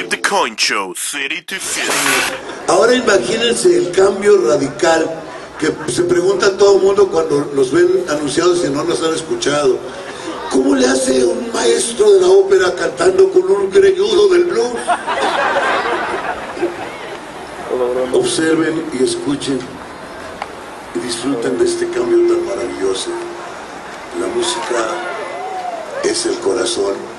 Flip the Coin Show, City to City. Ahora imagínense el cambio radical que se pregunta todo el mundo cuando nos ven anunciados y no nos han escuchado. ¿Cómo le hace un maestro de la ópera cantando con un greñudo del blues? Observen y escuchen y disfruten de este cambio tan maravilloso. La música es el corazón.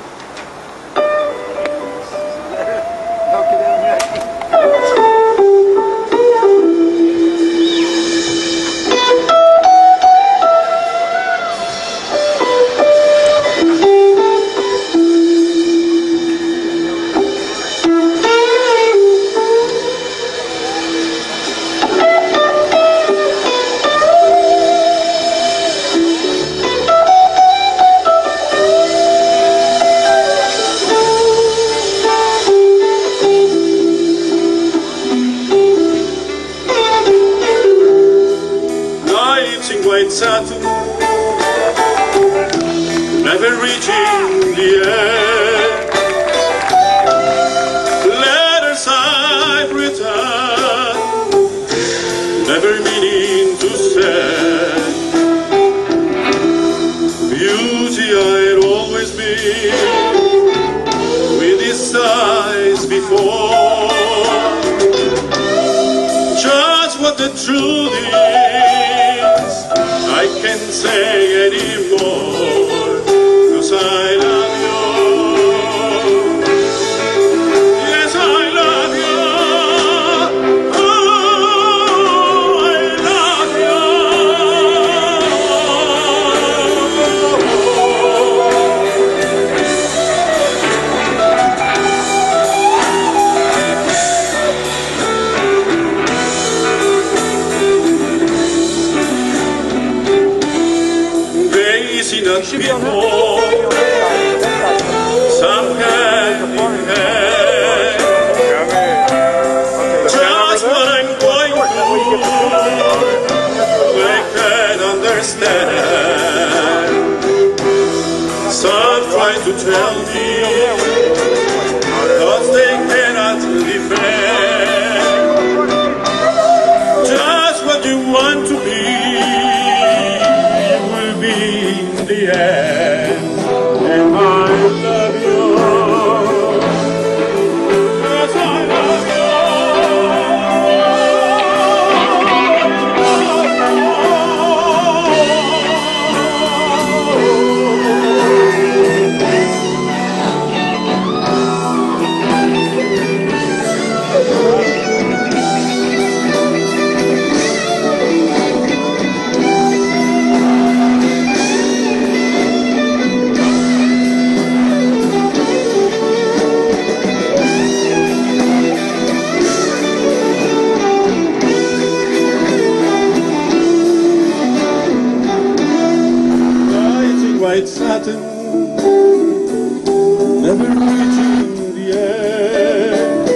White satin, never reaching the end. Letters I've written, never meaning to send. Beauty I'd always been, with these eyes before. Just what the truth is, I can't say anymore, 'cause I love you. Yes, I love you. Oh, I love before, some hand in hand. Just what I'm going through, they can't understand. Some try to tell me, thoughts they cannot defend. Just what you want to be will be the end, and I love you. Yes, I love you. White satin, never reaching the end.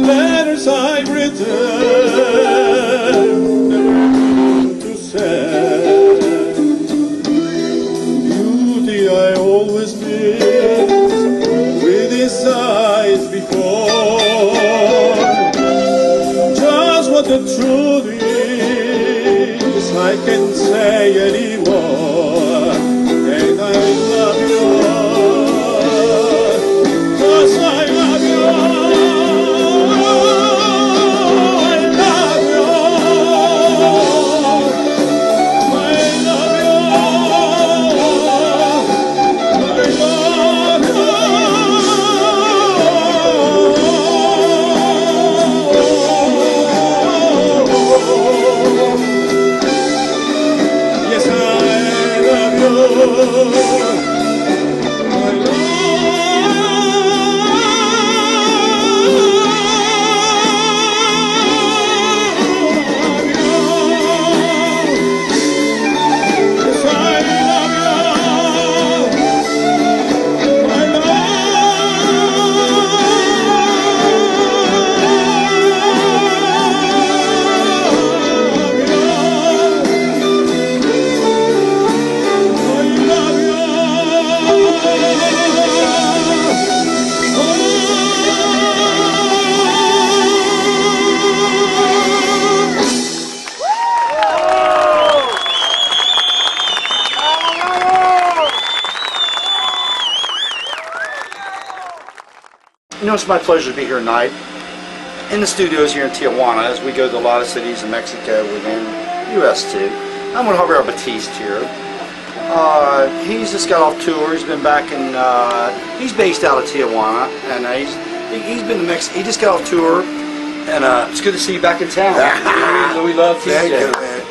Letters I've written, never meaning to send. Beauty I always missed, with his eyes before. Just what the truth is, I can't say anymore. And I love you, 'cause I love you. I love you. I love you. I love you. Yes, You know, it's my pleasure to be here tonight in the studios here in Tijuana as we go to a lot of cities in Mexico and U.S. too. I'm with Javier Batiste here. He's just got off tour. He's been back in. He's based out of Tijuana, and he's been to Mexico. He just got off tour, and it's good to see you back in town. We love TJ. Thank you, man.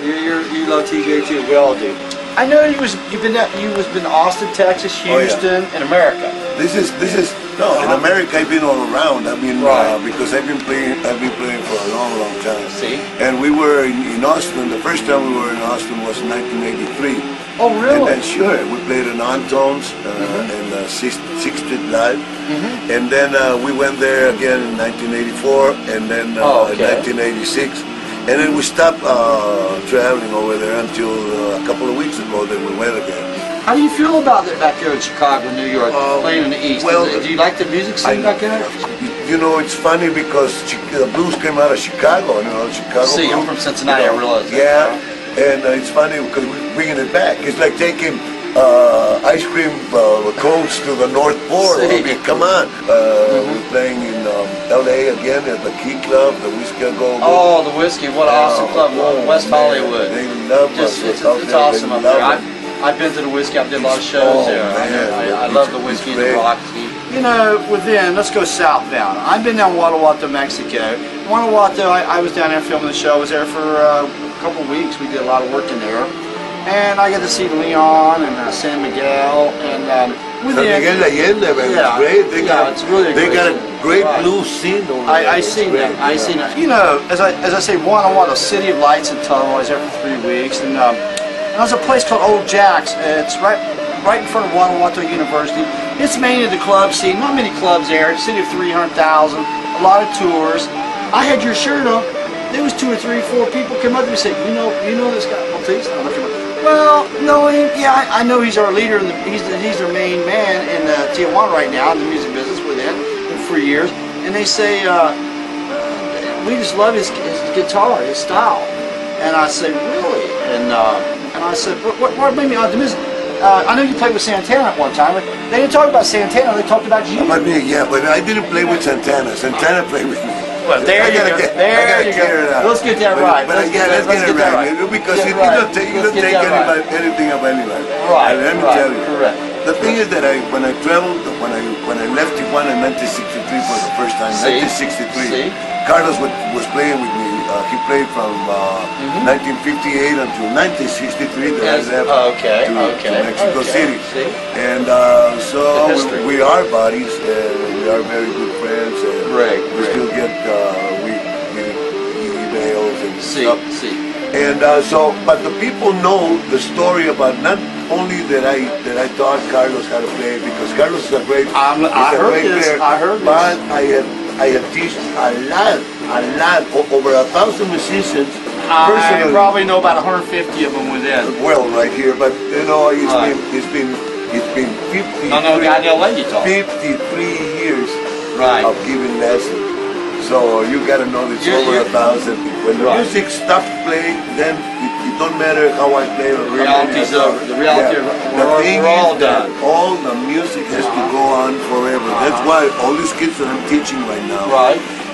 You love TJ too. We all do. I know you've been to Austin, Texas, Houston, and America. This is no, in America I've been all around. I mean, because I've been playing for a long time. See? And we were in Austin. The first time we were in Austin was in 1983. Oh, really? And then sure, we played in Antone's and 6th Street Live. And then we went there again in 1984, and then in 1986. And then we stopped traveling over there until a couple of weeks ago. Then we went again. How do you feel about it back here in Chicago, New York, playing in the East? Well, do you like the music scene back there? You know, it's funny because the blues came out of Chicago. You know, Chicago. See, blues. I'm from Cincinnati. I realize that. Yeah, and it's funny because we're bringing it back. It's like taking ice cream cones to the North Pole. I mean, come on. We're playing in L.A. again at the Key Club, the Whiskey Go. Oh, the Whiskey! What an awesome club, West Hollywood. They love us. It's awesome up there. I've been to the Whiskey. I've did a lot of shows there. I love the Whiskey and the Roxy. You know, let's go southbound. I've been down Guanajuato, Mexico. Guanajuato, I was down there filming the show. I was there for a couple of weeks. We did a lot of work in there. And I got to see Leon and San Miguel. And San Miguel Allende, man. Yeah, it's great. it's really they great. got a great blues scene over there. I seen that. I seen that. You know, as I say, Guanajuato, city of lights and tunnel. I was there for 3 weeks. And there's a place called Old Jack's. It's right in front of Guanajuato University. It's mainly the club scene. Not many clubs there. City of 300,000. A lot of tours. I had your shirt on. There was 2 or 3, 4 people come up to me and say, you know this guy? Batiste? I'm looking at him. Well, no, I know he's our leader. He's their main man in Tijuana right now in the music business with him for years. And they say, we just love his guitar, his style. And I said, really? And I said, what made me optimistic? I know you played with Santana at one time, but they didn't talk about Santana, they talked about you. About me, yeah, but I didn't play with Santana. Santana played with me. Well, there you go. There you go. Let's get that right. But let's get it right. Because you don't take anything about anybody. Right. Let me tell you. Correct. The thing is that when I traveled, when I left Tijuana in 1963 for the first time, 1963, Carlos was playing with me. He played from 1958 until 1963 that I left to Mexico City. And so we are buddies, and we are very good friends. And we still get emails and stuff. And but the people know the story about not only that I taught Carlos how to play, because Carlos is a great player. But I have taught a lot, over 1,000 musicians. I probably know about 150 of them within. Well, right here, but you know, it's been 53 years of giving lessons. So you got to know it's over 1,000. When the music stops playing, then it don't matter how I play. The reality's over. The reality, we're all done. All the music has to go on forever. That's why all these kids that I'm teaching right now,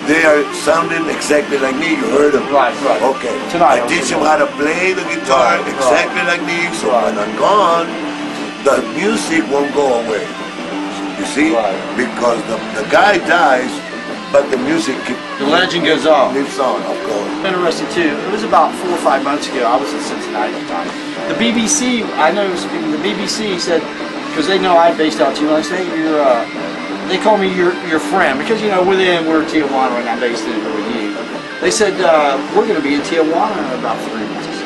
they are sounding exactly like me. You heard them. Right. Okay. I teach them how to play the guitar exactly like me. So when I'm gone, the music won't go away. You see? Because the guy dies, but the music the legend goes on. Lives on, of course. Interesting too. It was about 4 or 5 months ago. I was in Cincinnati at the time. The BBC, I know the BBC said, because they know I'm based out too. I say they call me your friend because you know we're Tijuana and I'm based in with you. They said we're going to be in Tijuana in about 3 months.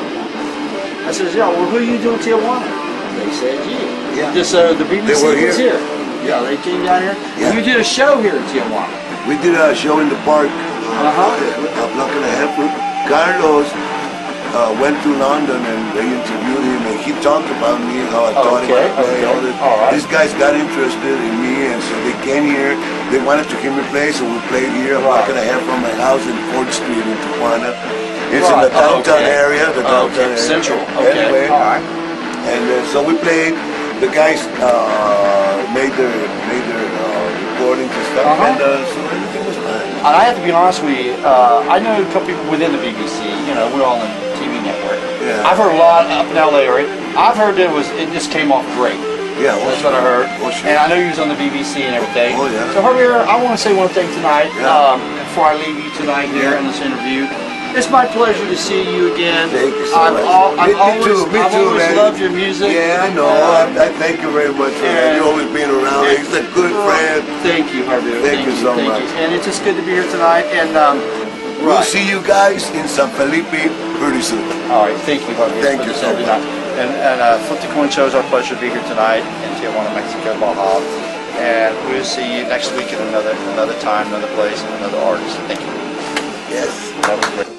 I said, yeah. Well, who are you doing in Tijuana? They said you. Yeah. Just the BBC was here. Yeah, they came down here. Yeah. You did a show here in Tijuana. We did a show in the park, a block and a half. Carlos went to London and they interviewed him and he talked about me, how I taught him how to play. These guys got interested in me and so they came here. They wanted to hear me play, so we played here a block and a half from my house in 4th Street in Tijuana. It's in the downtown area, Central. Anyway, and so we played. The guys made their report recording to stuff, and so everything was fine. And I have to be honest with you, I know a couple people within the BBC, you know, we're on the TV network. Yeah. I've heard a lot up in LA area. I've heard that it just came off great. Yeah, well, that's what I heard. Well, sure. And I know you was on the BBC and everything. Oh, yeah. So Javier, I want to say one thing tonight, Yeah. before I leave you tonight here in this interview. It's my pleasure to see you again. Thank you so much. I've always man. loved your music. Yeah, I know. I thank you very much for that. You always being around. He's a good friend. Thank you, Javier. Thank you so much. And it's just good to be here tonight. And we'll see you guys in San Felipe pretty soon. All right, thank you, Javier. Thank you so much. And Flip the Coin Show is our pleasure to be here tonight in Tijuana, Mexico, Baja. And we'll see you next week at another time, another place, and another artist. Thank you. Yes. That was great.